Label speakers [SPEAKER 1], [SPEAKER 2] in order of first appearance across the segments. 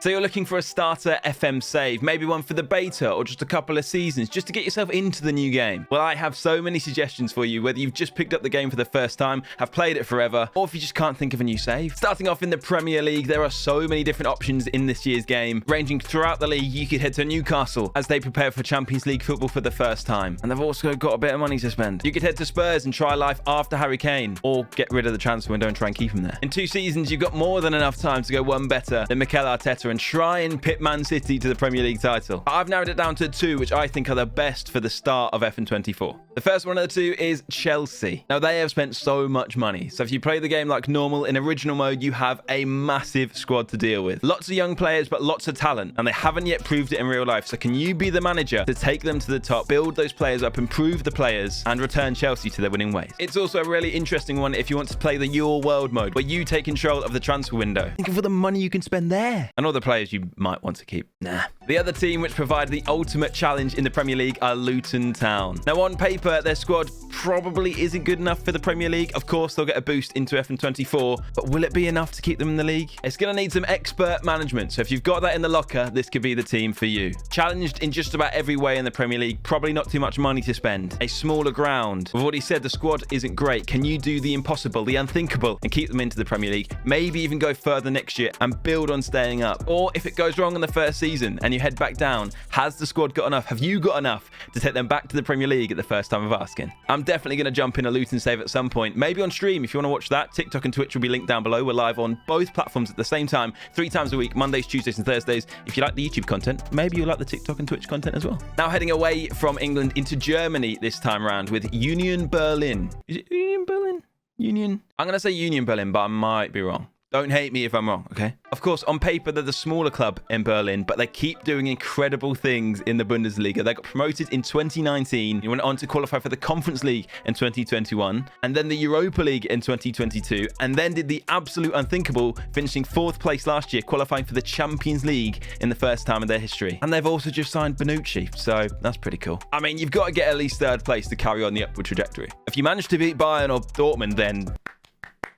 [SPEAKER 1] So you're looking for a starter FM save, maybe one for the beta or just a couple of seasons just to get yourself into the new game. Well, I have so many suggestions for you, whether you've just picked up the game for the first time, have played it forever, or if you just can't think of a new save. Starting off in the Premier League, there are so many different options in this year's game. Ranging throughout the league, you could head to Newcastle as they prepare for Champions League football for the first time. And they've also got a bit of money to spend. You could head to Spurs and try life after Harry Kane, or get rid of the transfer window and try and keep him there. In 2 seasons, you've got more than enough time to go one better than Mikel Arteta and try and pit Man City to the Premier League title. I've narrowed it down to 2, which I think are the best for the start of FM24. The first one of the 2 is Chelsea. Now, they have spent so much money. So if you play the game like normal in original mode, you have a massive squad to deal with. Lots of young players, but lots of talent, and they haven't yet proved it in real life. So can you be the manager to take them to the top, build those players up, improve the players, and return Chelsea to their winning ways? It's also a really interesting one if you want to play the Your World mode, where you take control of the transfer window. Think of all the money you can spend there. And all the players you might want to keep. Nah. The other team which provide the ultimate challenge in the Premier League are Luton Town. Now, on paper, their squad probably isn't good enough for the Premier League. Of course, they'll get a boost into FM24, but will it be enough to keep them in the league? It's going to need some expert management. So if you've got that in the locker, this could be the team for you. Challenged in just about every way in the Premier League, probably not too much money to spend. A smaller ground. We've already said the squad isn't great. Can you do the impossible, the unthinkable, and keep them into the Premier League? Maybe even go further next year and build on staying up. Or if it goes wrong in the first season and you head back down, has the squad got enough? Have you got enough to take them back to the Premier League at the first time of asking? I'm definitely going to jump in a Luton save at some point. Maybe on stream if you want to watch that. TikTok and Twitch will be linked down below. We're live on both platforms at the same time, 3 times a week, Mondays, Tuesdays and Thursdays. If you like the YouTube content, maybe you'll like the TikTok and Twitch content as well. Now heading away from England into Germany this time around with Union Berlin. Is it Union Berlin? Union? I'm going to say Union Berlin, but I might be wrong. Don't hate me if I'm wrong, okay? Of course, on paper, they're the smaller club in Berlin, but they keep doing incredible things in the Bundesliga. They got promoted in 2019. They went on to qualify for the Conference League in 2021, and then the Europa League in 2022, and then did the absolute unthinkable, finishing 4th place last year, qualifying for the Champions League in the first time in their history. And they've also just signed Bonucci, so that's pretty cool. I mean, you've got to get at least 3rd place to carry on the upward trajectory. If you manage to beat Bayern or Dortmund, then...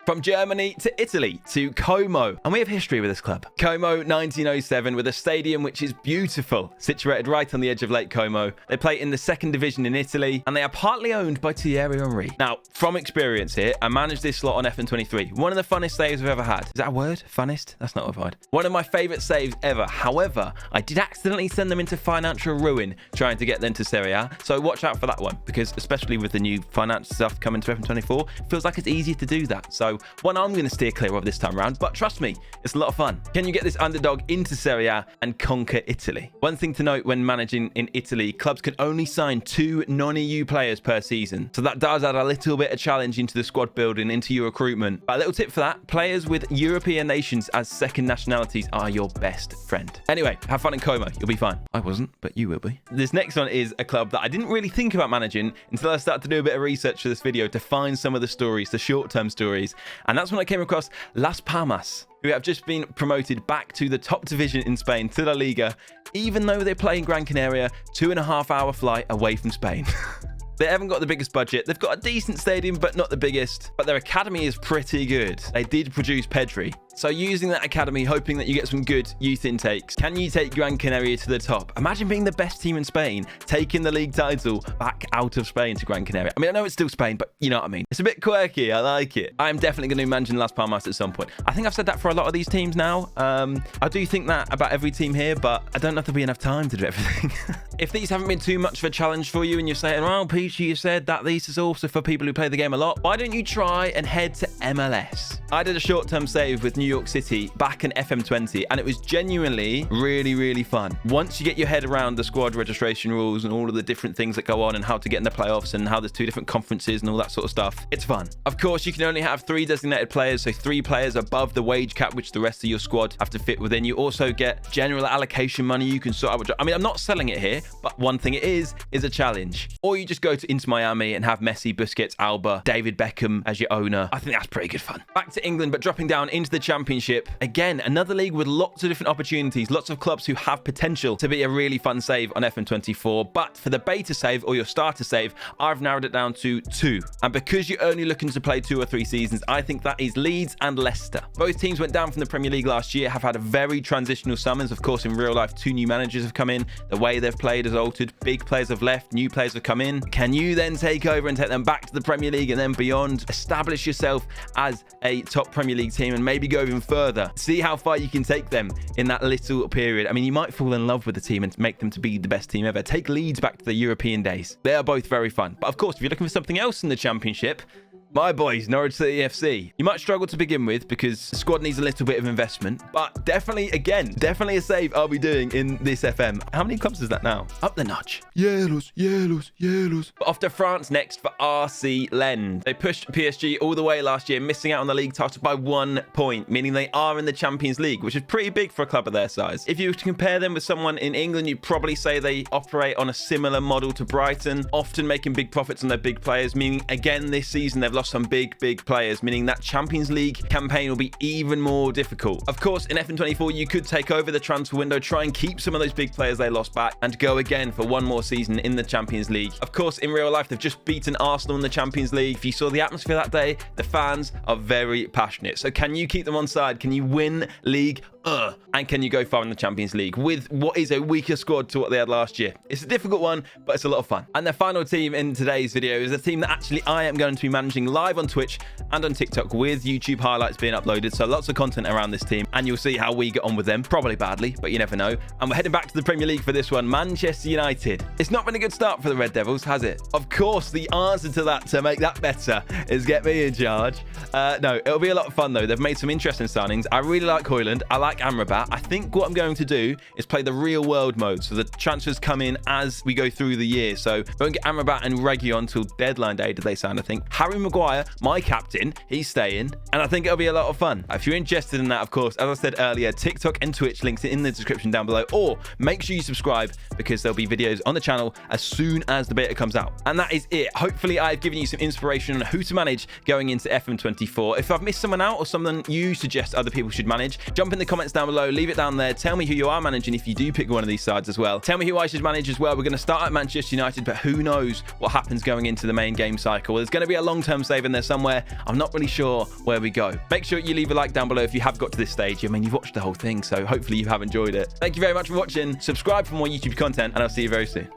[SPEAKER 1] From Germany to Italy to Como. And we have history with this club. Como 1907 with a stadium which is beautiful, situated right on the edge of Lake Como. They play in the 2nd division in Italy and they are partly owned by Thierry Henry. Now, from experience here, I managed this slot on FM23. One of the funnest saves I've ever had. Is that a word? Funnest? That's not a word. One of my favourite saves ever. However, I did accidentally send them into financial ruin trying to get them to Serie A. So watch out for that one, because especially with the new finance stuff coming to FM24, it feels like it's easier to do that. So one I'm going to steer clear of this time around, but trust me, it's a lot of fun. Can you get this underdog into Serie A and conquer Italy? One thing to note when managing in Italy, clubs can only sign 2 non-EU players per season. So that does add a little bit of challenge into the squad building, into your recruitment. But a little tip for that, players with European nations as second nationalities are your best friend. Anyway, have fun in Como. You'll be fine. I wasn't, but you will be. This next one is a club that I didn't really think about managing until I started to do a bit of research for this video to find some of the stories, the short-term stories. And that's when I came across Las Palmas, who have just been promoted back to the top division in Spain, to La Liga, even though they play in Gran Canaria, 2.5-hour flight away from Spain. They haven't got the biggest budget. They've got a decent stadium, but not the biggest. But their academy is pretty good. They did produce Pedri. So using that academy, hoping that you get some good youth intakes, can you take Gran Canaria to the top? Imagine being the best team in Spain, taking the league title back out of Spain to Gran Canaria. I mean, I know it's still Spain, but you know what I mean. It's a bit quirky. I like it. I'm definitely going to imagine Las Palmas at some point. I think I've said that for a lot of these teams now. I do think that about every team here, but I don't know if there'll be enough time to do everything. If these haven't been too much of a challenge for you and you're saying, well, Peachy, you said that this is also for people who play the game a lot, why don't you try and head to MLS? I did a short-term save with New York City back in FM20, and it was genuinely really, really fun. Once you get your head around the squad registration rules and all of the different things that go on and how to get in the playoffs and how there's 2 different conferences and all that sort of stuff, it's fun. Of course, you can only have 3 designated players, so 3 players above the wage cap, which the rest of your squad have to fit within. You also get general allocation money you can sort out. I mean, I'm not selling it here, but one thing it is a challenge. Or you just go to Inter Miami and have Messi, Busquets, Alba, David Beckham as your owner. I think that's pretty good fun. Back to England, but dropping down into the Champions Championship, again, another league with lots of different opportunities, lots of clubs who have potential to be a really fun save on FM24. But for the beta save or your starter save, I've narrowed it down to 2. And because you're only looking to play 2 or 3 seasons, I think that is Leeds and Leicester. Both teams went down from the Premier League last year, have had a very transitional summers. Of course, in real life, 2 new managers have come in. The way they've played has altered. Big players have left. New players have come in. Can you then take over and take them back to the Premier League and then beyond? Establish yourself as a top Premier League team and maybe go even further. See how far you can take them in that little period. I mean, you might fall in love with the team and make them to be the best team ever. Take Leeds back to the European days. They are both very fun. But of course, if you're looking for something else in the Championship, my boys, Norwich City FC. You might struggle to begin with because the squad needs a little bit of investment, but definitely a save I'll be doing in this FM. How many clubs is that now? Up the notch. Yellows. But off to France next for RC Lens. They pushed PSG all the way last year, missing out on the league title by 1 point, meaning they are in the Champions League, which is pretty big for a club of their size. If you were to compare them with someone in England, you'd probably say they operate on a similar model to Brighton, often making big profits on their big players, meaning again this season they've lost some big players, meaning that Champions League campaign will be even more difficult. Of course, in FM24, you could take over the transfer window, try and keep some of those big players they lost back, and go again for one more season in the Champions League. Of course, in real life, they've just beaten Arsenal in the Champions League. If you saw the atmosphere that day, the fans are very passionate. So can you keep them on side? Can you win league? And can you go far in the Champions League with what is a weaker squad to what they had last year? It's a difficult one, but it's a lot of fun. And the final team in today's video is a team that actually I am going to be managing live on Twitch and on TikTok with YouTube highlights being uploaded. So lots of content around this team, and you'll see how we get on with them. Probably badly, but you never know. And we're heading back to the Premier League for this one, Manchester United. It's not been a good start for the Red Devils, has it? Of course, the answer to that, to make that better, is get me in charge. No, it'll be a lot of fun though. They've made some interesting signings. I really like Højlund. I like Amrabat. I think what I'm going to do is play the real world mode. So the transfers come in as we go through the year. So won't get Amrabat and Reguilon until deadline day, did they sign, I think. Harry Maguire, my captain, he's staying. And I think it'll be a lot of fun. If you're interested in that, of course, as I said earlier, TikTok and Twitch links in the description down below. Or make sure you subscribe because there'll be videos on the channel as soon as the beta comes out. And that is it. Hopefully I've given you some inspiration on who to manage going into FM24. If I've missed someone out or someone you suggest other people should manage, jump in the comments down below, leave it down there. Tell me who you are managing if you do pick one of these sides as well. Tell me who I should manage as well. We're going to start at Manchester United, but who knows what happens going into the main game cycle. There's going to be a long-term save in there somewhere. I'm not really sure where we go. Make sure you leave a like down below if you have got to this stage. I mean, you've watched the whole thing, so hopefully you have enjoyed it. Thank you very much for watching. Subscribe for more YouTube content, and I'll see you very soon.